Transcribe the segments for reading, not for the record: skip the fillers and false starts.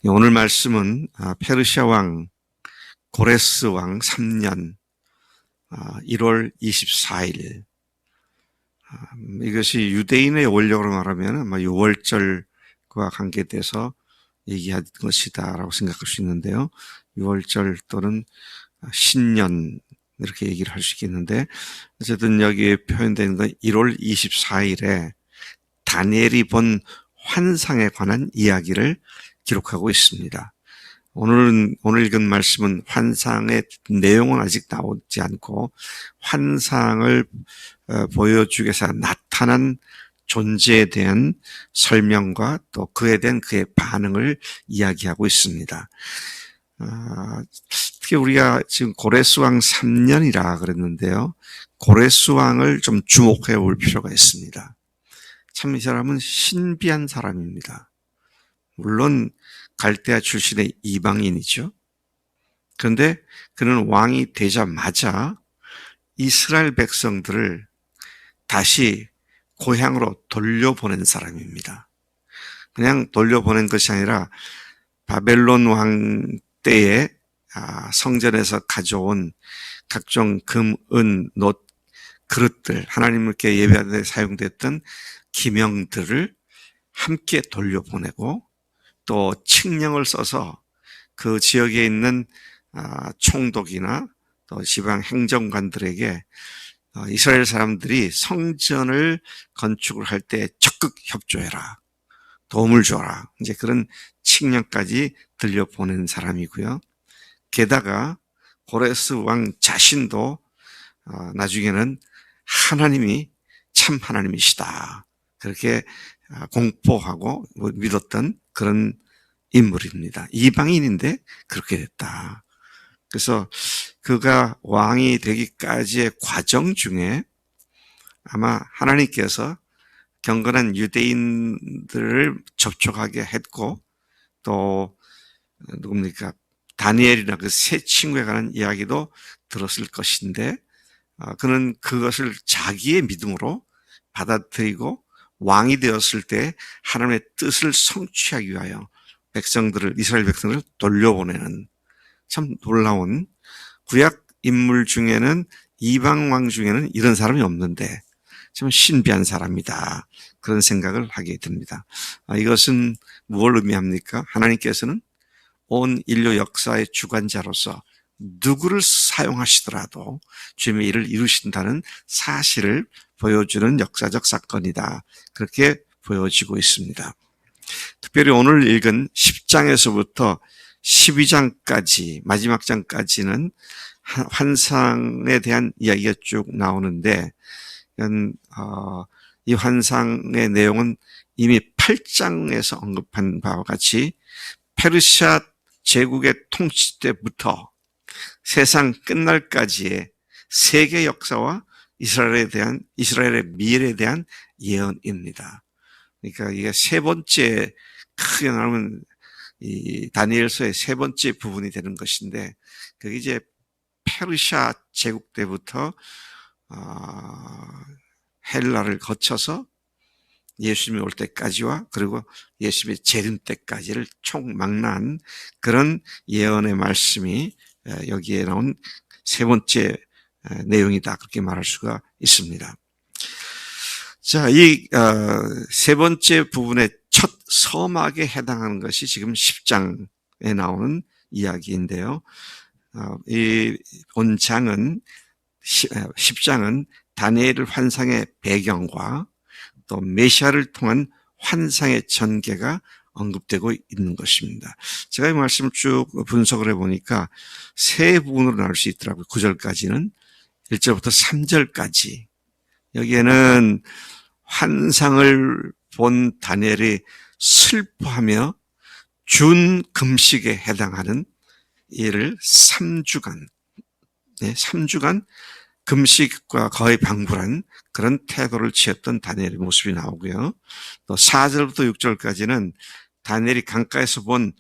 오늘 말씀은 페르시아 왕 고레스 왕 3년 1월 24일, 이것이 유대인의 원력으로 말하면 아마 6월절과 관계돼서 얘기한 것이다라고 생각할 수 있는데요. 6월절 또는 신년 이렇게 얘기를 할 수 있겠는데, 어쨌든 여기에 표현된 건 1월 24일에 다니엘이 본 환상에 관한 이야기를 기록하고 있습니다. 오늘 읽은 말씀은 환상의 내용은 아직 나오지 않고 환상을 보여주기 위해서 나타난 존재에 대한 설명과 또 그에 대한 그의 반응을 이야기하고 있습니다. 특히 우리가 지금 고레스 왕 3년이라 그랬는데요. 고레스 왕을 좀 주목해 볼 필요가 있습니다. 참 이 사람은 신비한 사람입니다. 물론 갈대아 출신의 이방인이죠. 그런데 그는 왕이 되자마자 이스라엘 백성들을 다시 고향으로 돌려보낸 사람입니다. 그냥 돌려보낸 것이 아니라 바벨론 왕 때에 성전에서 가져온 각종 금, 은, 놋, 그릇들, 하나님께 예배하는 데 사용됐던 기명들을 함께 돌려보내고 또 칙령을 써서 그 지역에 있는 총독이나 또 지방 행정관들에게 이스라엘 사람들이 성전을 건축을 할 때 적극 협조해라, 도움을 줘라, 이제 그런 칙령까지 들려보낸 사람이고요. 게다가 고레스 왕 자신도 나중에는 하나님이 참 하나님이시다, 그렇게 공포하고 믿었던 그런 인물입니다. 이방인인데 그렇게 됐다. 그래서 그가 왕이 되기까지의 과정 중에 아마 하나님께서 경건한 유대인들을 접촉하게 했고, 또 누굽니까, 다니엘이나 그 세 친구에 관한 이야기도 들었을 것인데, 그는 그것을 자기의 믿음으로 받아들이고 왕이 되었을 때 하나님의 뜻을 성취하기 위하여 이스라엘 백성들을 돌려보내는 참 놀라운, 구약 인물 중에는, 이방 왕 중에는 이런 사람이 없는데 참 신비한 사람이다, 그런 생각을 하게 됩니다. 이것은 무엇을 의미합니까? 하나님께서는 온 인류 역사의 주관자로서 누구를 사용하시더라도 주님의 일을 이루신다는 사실을 보여주는 역사적 사건이다, 그렇게 보여지고 있습니다. 특별히 오늘 읽은 10장에서부터 12장까지 마지막 장까지는 환상에 대한 이야기가 쭉 나오는데, 이 환상의 내용은 이미 8장에서 언급한 바와 같이 페르시아 제국의 통치 때부터 세상 끝날까지의 세계 역사와 이스라엘의 미래에 대한 예언입니다. 그러니까 이게 세 번째, 크게 말하면 이 다니엘서의 세 번째 부분이 되는 것인데, 그게 이제 페르시아 제국 때부터 헬라를 거쳐서 예수님이 올 때까지와 그리고 예수님의 재림 때까지를 총망라한 그런 예언의 말씀이 여기에 나온 세 번째 내용이다, 그렇게 말할 수가 있습니다. 자, 이 세 번째 부분의 첫 서막에 해당하는 것이 지금 10장에 나오는 이야기인데요. 이 본장은 10장은 다니엘 환상의 배경과 또 메시아를 통한 환상의 전개가 언급되고 있는 것입니다. 제가 이 말씀을 쭉 분석을 해보니까 세 부분으로 나눌 수 있더라고요. 9절까지는 1절부터 3절까지. 여기에는 환상을 본 다니엘이 슬퍼하며 준 금식에 해당하는 이를 3주간 금식과 거의 방불한 그런 태도를 취했던 다니엘의 모습이 나오고요. 또 4절부터 6절까지는 다니엘이 강가에서 본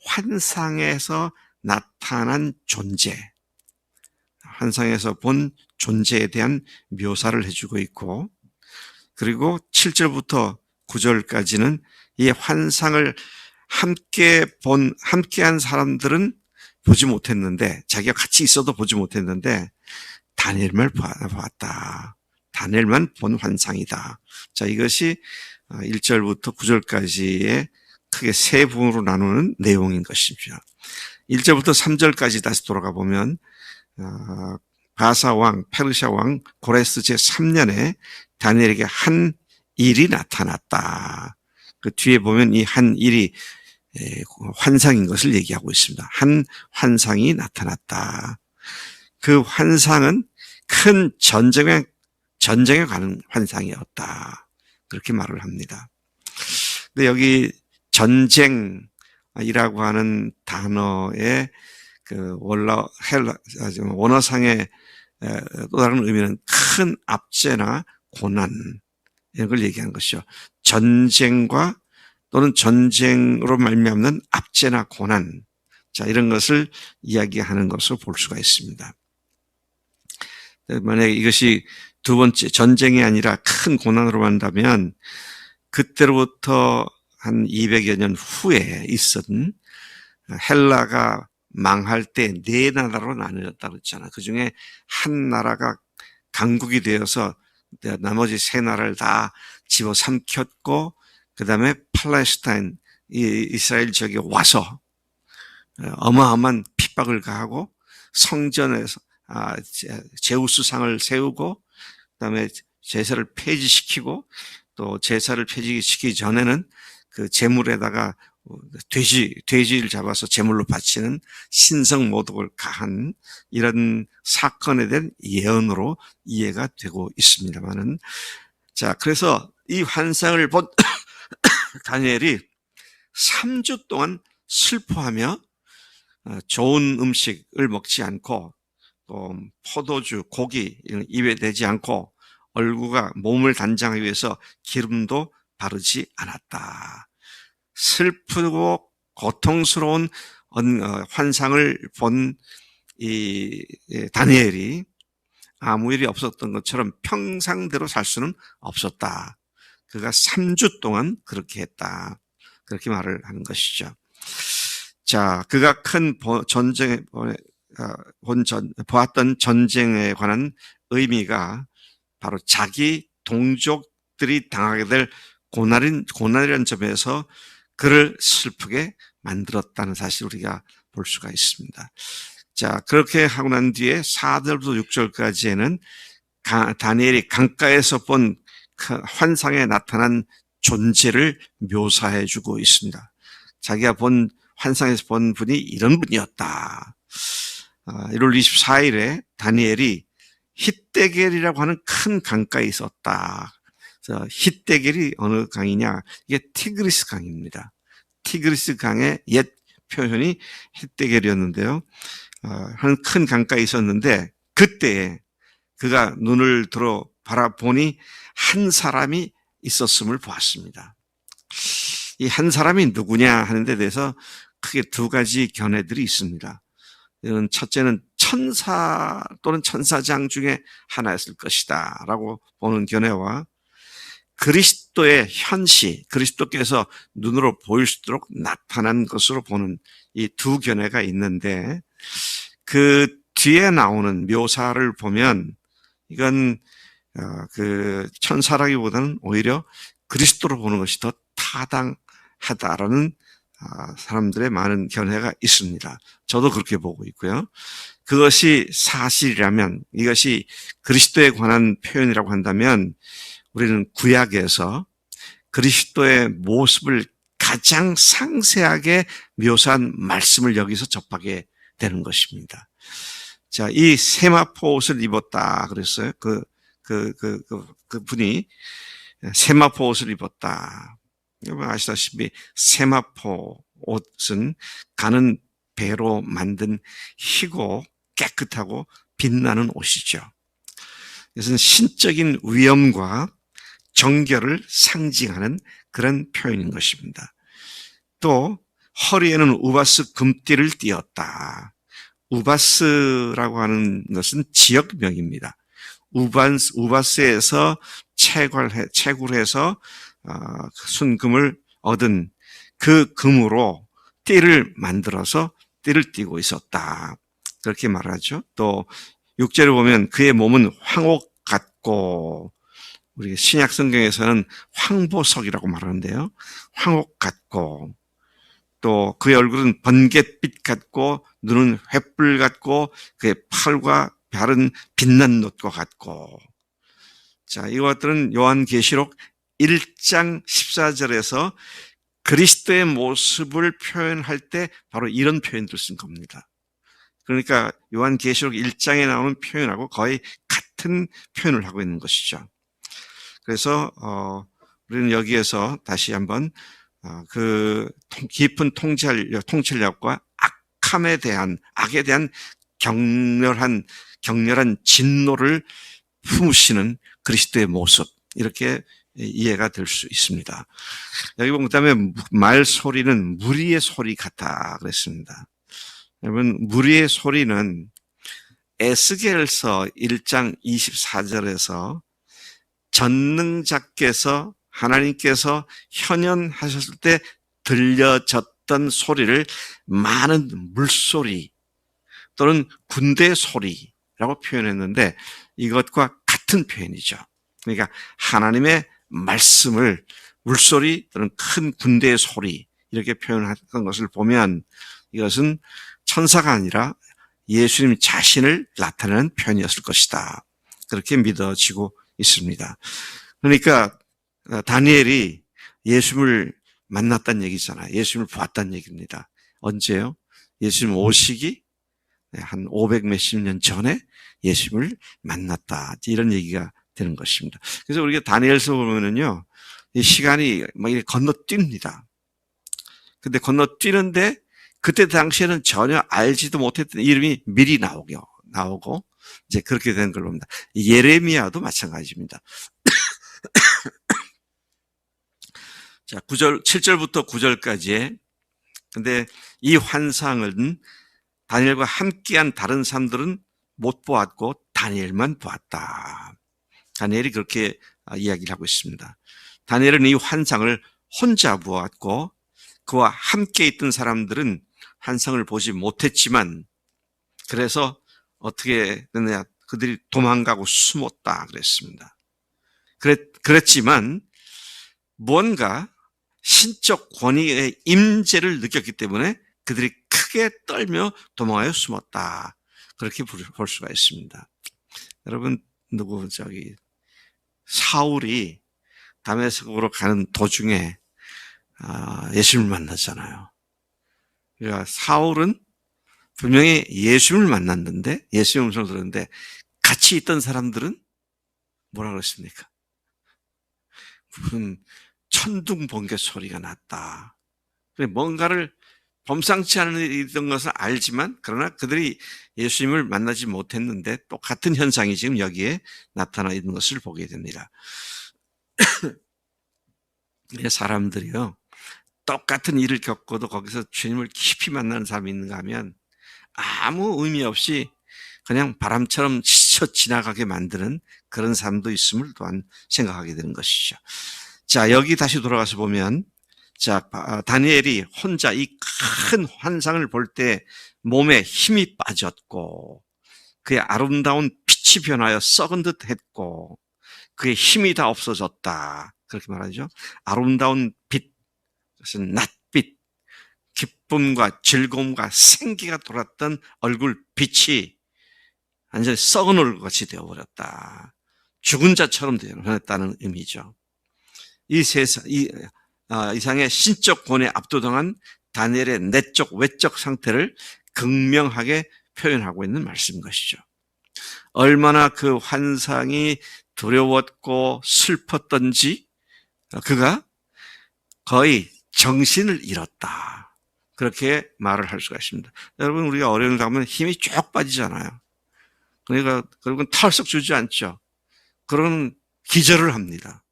환상에서 나타난 존재, 환상에서 본 존재에 대한 묘사를 해주고 있고, 그리고 7절부터 9절까지는 이 환상을 함께한 사람들은 보지 못했는데, 자기가 같이 있어도 보지 못했는데, 다니엘만 보았다. 다니엘만 본 환상이다. 자, 이것이 1절부터 9절까지의 크게 세 부분으로 나누는 내용인 것입니다. 1절부터 3절까지 다시 돌아가 보면 바사 왕, 페르시아 왕 고레스 제3년에 다니엘에게 한 일이 나타났다. 그 뒤에 보면 이 한 일이 환상인 것을 얘기하고 있습니다. 한 환상이 나타났다. 그 환상은 큰 전쟁에 가는 환상이었다. 그렇게 말을 합니다. 근데 여기 전쟁이라고 하는 단어의 그 원어상의 또 다른 의미는 큰 압제나 고난, 이런 걸 얘기하는 것이죠. 전쟁과 또는 전쟁으로 말미암는 압제나 고난, 자, 이런 것을 이야기하는 것으로 볼 수가 있습니다. 만약에 이것이 두 번째 전쟁이 아니라 큰 고난으로 한다면 그때로부터 한 200여 년 후에 있었던 헬라가 망할 때 네 나라로 나누었다고 그랬잖아. 그 중에 한 나라가 강국이 되어서 나머지 세 나라를 다 집어삼켰고, 그 다음에 팔레스타인, 이스라엘 지역에 와서 어마어마한 핍박을 가하고 성전에서 제우스상을 세우고, 그 다음에 제사를 폐지시키고, 또 제사를 폐지시키기 전에는 그 제물에다가 돼지를 잡아서 제물로 바치는 신성 모독을 가한 이런 사건에 대한 예언으로 이해가 되고 있습니다만은, 자, 그래서 이 환상을 본 다니엘이 3주 동안 슬퍼하며 좋은 음식을 먹지 않고 또 포도주, 고기 입에 대지 않고 얼굴과 몸을 단장하기 위해서 기름도 바르지 않았다. 슬프고 고통스러운 환상을 본 이 다니엘이 아무 일이 없었던 것처럼 평상대로 살 수는 없었다. 그가 3주 동안 그렇게 했다. 그렇게 말을 하는 것이죠. 자, 그가 큰 전쟁에 보았던 전쟁에 관한 의미가 바로 자기 동족들이 당하게 될 고난이라는 점에서 그를 슬프게 만들었다는 사실을 우리가 볼 수가 있습니다. 자, 그렇게 하고 난 뒤에 4절부터 6절까지에는 다니엘이 강가에서 본 환상에 나타난 존재를 묘사해 주고 있습니다. 자기가 본 환상에서 본 분이 이런 분이었다. 1월 24일에 다니엘이 힛데겔이라고 하는 큰 강가에 있었다. 힛데겔이 어느 강이냐? 이게 티그리스 강입니다. 티그리스 강의 옛 표현이 힛데겔이었는데요. 한 큰 강가에 있었는데 그때 그가 눈을 들어 바라보니 한 사람이 있었음을 보았습니다. 이 한 사람이 누구냐 하는 데 대해서 크게 두 가지 견해들이 있습니다. 이건 첫째는 천사 또는 천사장 중에 하나였을 것이다 라고 보는 견해와 그리스도의 현시, 그리스도께서 눈으로 보일 수 있도록 나타난 것으로 보는 이 두 견해가 있는데, 그 뒤에 나오는 묘사를 보면 이건 그 천사라기보다는 오히려 그리스도로 보는 것이 더 타당하다라는 사람들의 많은 견해가 있습니다. 저도 그렇게 보고 있고요. 그것이 사실이라면, 이것이 그리스도에 관한 표현이라고 한다면 우리는 구약에서 그리스도의 모습을 가장 상세하게 묘사한 말씀을 여기서 접하게 되는 것입니다. 자, 이 세마포 옷을 입었다 그랬어요. 그 분이 세마포 옷을 입었다. 여러분 아시다시피 세마포 옷은 가는 배로 만든 희고 깨끗하고 빛나는 옷이죠. 이것은 신적인 위엄과 정결을 상징하는 그런 표현인 것입니다. 또 허리에는 우바스 금띠를 띄었다. 우바스라고 하는 것은 지역명입니다. 우바스에서 채굴해서 순금을 얻은 그 금으로 띠를 만들어서 띠를 띠고 있었다. 그렇게 말하죠. 또 6절에 보면 그의 몸은 황옥 같고, 우리 신약 성경에서는 황보석이라고 말하는데요. 황옥 같고, 또 그의 얼굴은 번갯빛 같고, 눈은 횃불 같고, 그의 팔과 발은 빛난 놋과 같고. 자, 이것들은 요한계시록 1장 14절에서 그리스도의 모습을 표현할 때 바로 이런 표현들을 쓴 겁니다. 그러니까 요한계시록 1장에 나오는 표현하고 거의 같은 표현을 하고 있는 것이죠. 그래서 우리는 여기에서 다시 한번 그 깊은 통찰력과 악에 대한 격렬한 진노를 품으시는 그리스도의 모습, 이렇게 이해가 될 수 있습니다. 여기 보면 그다음에 말소리는 무리의 소리 같아 그랬습니다. 여러분, 무리의 소리는 에스겔서 1장 24절에서 전능자께서 하나님께서 현현하셨을 때 들려졌던 소리를 많은 물소리 또는 군대 소리라고 표현했는데, 이것과 같은 표현이죠. 그러니까 하나님의 말씀을 물소리 또는 큰 군대의 소리, 이렇게 표현했던 것을 보면 이것은 천사가 아니라 예수님 자신을 나타내는 표현이었을 것이다. 그렇게 믿어지고 있습니다. 그러니까 다니엘이 예수님을 만났다는 얘기잖아요. 예수님을 보았다는 얘기입니다. 언제요? 예수님 오시기 한 500 몇십 년 전에 예수님을 만났다, 이런 얘기가 되는 것입니다. 그래서 우리가 다니엘서 보면은요, 이 시간이 막 이렇게 건너뜁니다. 근데 건너뛰는데 그때 당시에는 전혀 알지도 못했던 이름이 미리 나오고 이제 그렇게 된 걸로 봅니다. 예레미야도 마찬가지입니다. 자, 7절부터 9절까지에, 근데 이 환상은 다니엘과 함께한 다른 사람들은 못 보았고 다니엘만 보았다. 다니엘이 그렇게 이야기를 하고 있습니다. 다니엘은 이 환상을 혼자 보았고 그와 함께 있던 사람들은 환상을 보지 못했지만, 그래서 어떻게 됐느냐, 그들이 도망가고 숨었다 그랬습니다. 그랬지만 뭔가 신적 권위의 임재를 느꼈기 때문에 그들이 크게 떨며 도망하여 숨었다, 그렇게 볼 수가 있습니다. 여러분, 사울이 다메섹으로 가는 도중에 예수님을 만났잖아요. 그러니까 사울은 분명히 예수님을 만났는데, 예수님 음성을 들었는데 같이 있던 사람들은 뭐라 그랬습니까? 무슨 천둥 번개 소리가 났다. 뭔가를 범상치 않은 일이 있던 것을 알지만, 그러나 그들이 예수님을 만나지 못했는데 또 같은 현상이 지금 여기에 나타나 있는 것을 보게 됩니다. 사람들이요, 똑같은 일을 겪고도 거기서 주님을 깊이 만나는 사람이 있는가 하면 아무 의미 없이 그냥 바람처럼 스쳐 지나가게 만드는 그런 사람도 있음을 또한 생각하게 되는 것이죠. 자, 여기 다시 돌아가서 보면, 자, 다니엘이 혼자 이 큰 환상을 볼 때 몸에 힘이 빠졌고 그의 아름다운 빛이 변하여 썩은 듯 했고 그의 힘이 다 없어졌다, 그렇게 말하죠. 아름다운 빛, 그것은 낯빛, 기쁨과 즐거움과 생기가 돌았던 얼굴 빛이 완전히 썩은 얼굴같이 되어버렸다. 죽은 자처럼 되어버렸다는 의미죠. 이 이상의 신적 권위에 압도당한 다니엘의 내적 외적 상태를 극명하게 표현하고 있는 말씀인 것이죠. 얼마나 그 환상이 두려웠고 슬펐던지 그가 거의 정신을 잃었다, 그렇게 말을 할 수가 있습니다. 여러분, 우리가 어려움을 당하면 힘이 쭉 빠지잖아요. 그러니까 결국은 털썩 주지 않죠. 그런 기절을 합니다.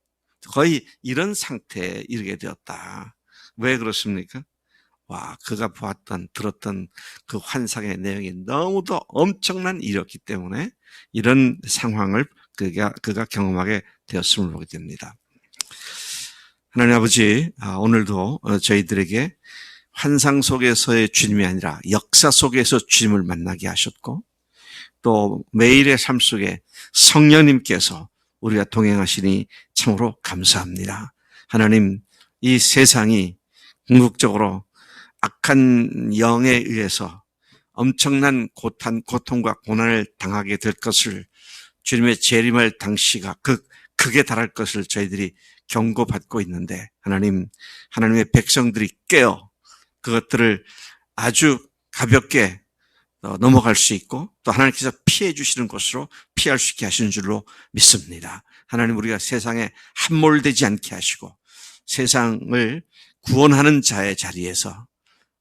거의 이런 상태에 이르게 되었다. 왜 그렇습니까? 그가 들었던 그 환상의 내용이 너무도 엄청난 일이었기 때문에 이런 상황을 그가 경험하게 되었음을 보게 됩니다. 하나님 아버지, 오늘도 저희들에게 환상 속에서의 주님이 아니라 역사 속에서 주님을 만나게 하셨고, 또 매일의 삶 속에 성령님께서 우리가 동행하시니 참으로 감사합니다. 하나님, 이 세상이 궁극적으로 악한 영에 의해서 엄청난 고통과 고난을 당하게 될 것을, 주님의 재림할 당시가 극에 달할 것을 저희들이 경고받고 있는데, 하나님의 백성들이 깨어 그것들을 아주 가볍게 넘어갈 수 있고, 또 하나님께서 피해 주시는 것으로 피할 수 있게 하시는 줄로 믿습니다. 하나님, 우리가 세상에 함몰되지 않게 하시고 세상을 구원하는 자의 자리에서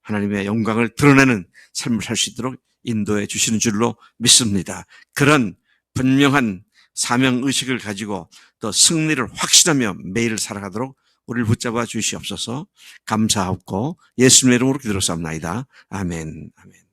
하나님의 영광을 드러내는 삶을 살 수 있도록 인도해 주시는 줄로 믿습니다. 그런 분명한 사명의식을 가지고 또 승리를 확신하며 매일 살아가도록 우리를 붙잡아 주시옵소서. 감사하고 예수님의 이름으로 기도로 삼나이다. 아멘. 아멘.